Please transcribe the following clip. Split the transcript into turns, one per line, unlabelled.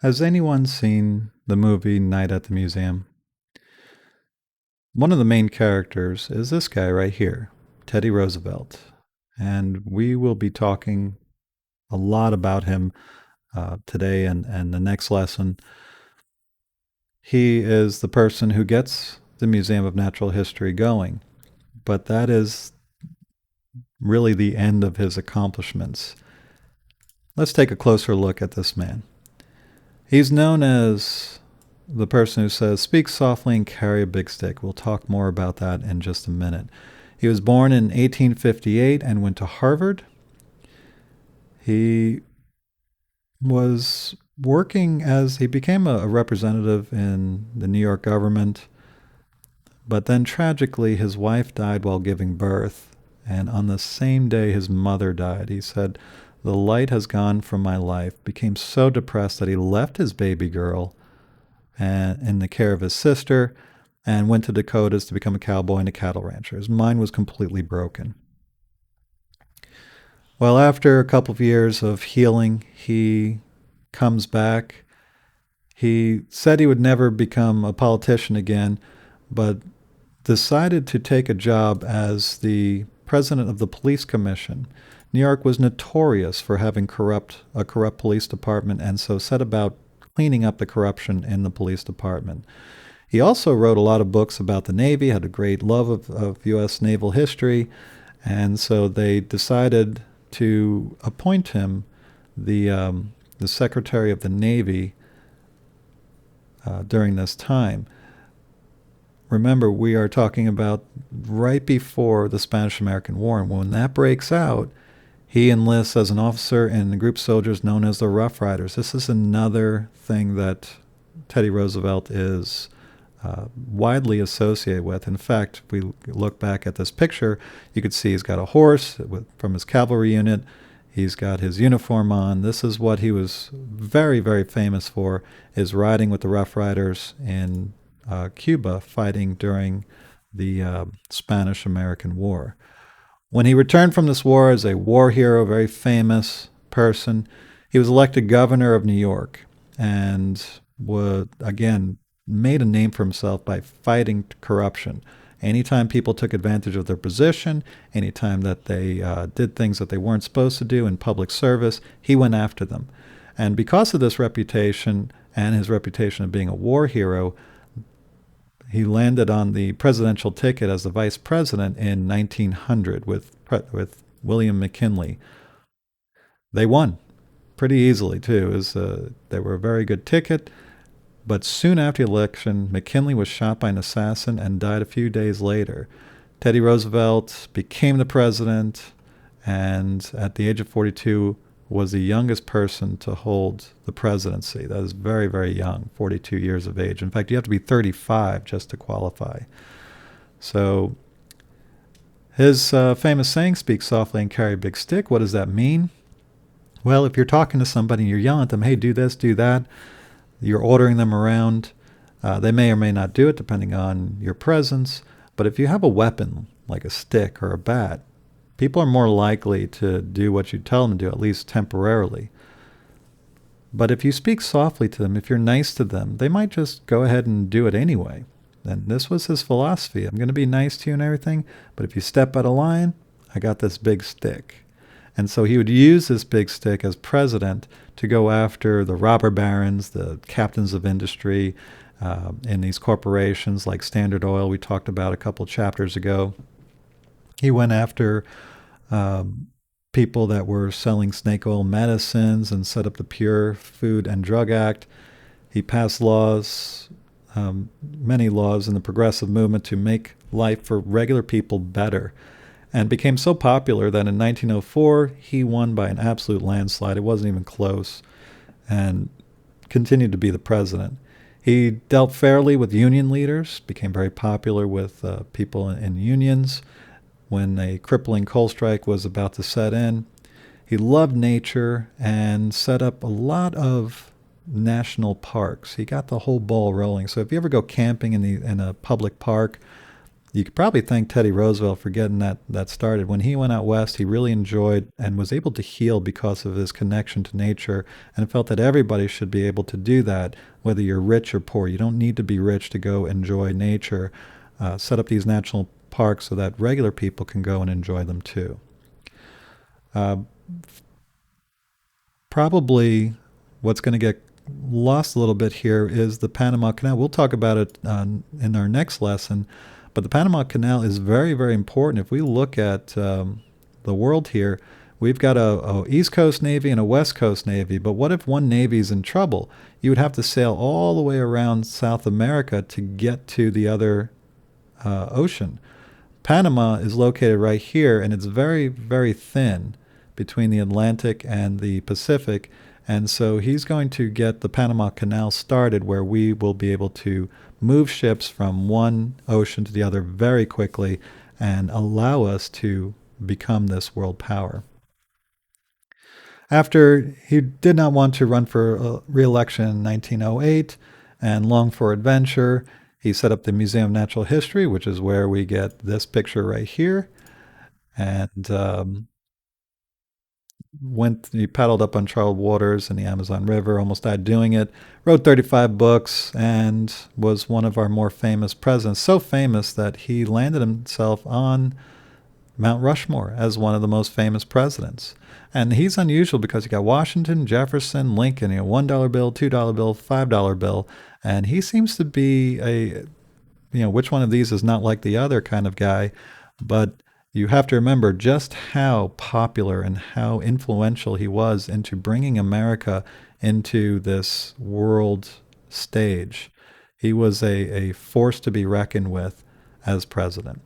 Has anyone seen the movie Night at the Museum? One of the main characters is this guy right here, Teddy Roosevelt. And we will be talking a lot about him today and the next lesson. He is the person who gets the Museum of Natural History going, but that is really the end of his accomplishments. Let's take a closer look at this man. He's known as the person who says, "Speak softly and carry a big stick." We'll talk more about that in just a minute. He was born in 1858 and went to Harvard. He was working he became a representative in the New York government, but then tragically his wife died while giving birth, and on the same day his mother died. He said, "The light has gone from my life," became so depressed that he left his baby girl in the care of his sister and went to Dakotas to become a cowboy and a cattle rancher. His mind was completely broken. Well, after a couple of years of healing, he comes back. He said he would never become a politician again, but decided to take a job as the president of the police commission. New York was notorious for having a corrupt police department, and so set about cleaning up the corruption in the police department. He also wrote a lot of books about the Navy, had a great love of U.S. naval history, and so they decided to appoint him the Secretary of the Navy during this time. Remember, we are talking about right before the Spanish-American War, and when that breaks out, he enlists as an officer in a group of soldiers known as the Rough Riders. This is another thing that Teddy Roosevelt is widely associated with. In fact, if we look back at this picture, you could see he's got a horse from his cavalry unit. He's got his uniform on. This is what he was very, very famous for, is riding with the Rough Riders in Cuba, fighting during the Spanish-American War. When he returned from this war as a war hero, very famous person, he was elected governor of New York and again, made a name for himself by fighting corruption. Anytime people took advantage of their position, anytime that they did things that they weren't supposed to do in public service, he went after them. And because of this reputation and his reputation of being a war hero, he landed on the presidential ticket as the vice president in 1900 with William McKinley. They won pretty easily, too. They were a very good ticket. But soon after the election, McKinley was shot by an assassin and died a few days later. Teddy Roosevelt became the president, and at the age of 42 was the youngest person to hold the presidency. That is very, very young, 42 years of age. In fact, you have to be 35 just to qualify. So his famous saying, "Speak softly and carry a big stick." What does that mean? Well, if you're talking to somebody and you're yelling at them, "Hey, do this, do that," you're ordering them around. They may or may not do it depending on your presence. But if you have a weapon like a stick or a bat, people are more likely to do what you tell them to do, at least temporarily. But if you speak softly to them, if you're nice to them, they might just go ahead and do it anyway. And this was his philosophy. I'm going to be nice to you and everything, but if you step out of line, I got this big stick. And so he would use this big stick as president to go after the robber barons, the captains of industry in these corporations like Standard Oil we talked about a couple chapters ago. He went after people that were selling snake oil medicines and set up the Pure Food and Drug Act. He passed laws, many laws in the progressive movement to make life for regular people better, and became so popular that in 1904 he won by an absolute landslide. It wasn't even close, and continued to be the president. He dealt fairly with union leaders, became very popular with people in unions when a crippling coal strike was about to set in. He loved nature and set up a lot of national parks. He got the whole ball rolling. So if you ever go camping in a public park, You could probably thank Teddy Roosevelt for getting that started. When he went out west, he really enjoyed and was able to heal because of his connection to nature and felt that everybody should be able to do that, whether you're rich or poor. You don't need to be rich to go enjoy nature. Set up these national parks so that regular people can go and enjoy them too. Uh, Probably what's going to get lost a little bit here is the Panama Canal. We'll talk about it in our next lesson, but the Panama Canal is very, very important. If we look at the world here, we've got a East Coast Navy and a West Coast Navy. But what if one Navy is in trouble? You would have to sail all the way around South America to get to the other ocean. Panama is located right here, and it's very, very thin between the Atlantic and the Pacific. And so he's going to get the Panama Canal started where we will be able to move ships from one ocean to the other very quickly and allow us to become this world power. After he did not want to run for re-election in 1908 and longed for adventure, he set up the Museum of Natural History, which is where we get this picture right here. And he paddled up uncharted waters in the Amazon River, almost died doing it, wrote 35 books, and was one of our more famous presidents. So famous that he landed himself on Mount Rushmore as one of the most famous presidents. And he's unusual because you got Washington, Jefferson, Lincoln, $1 bill, $2 bill, $5 bill, and he seems to be a, which one of these is not like the other kind of guy. But you have to remember just how popular and how influential he was into bringing America into this world stage. He was a force to be reckoned with as president.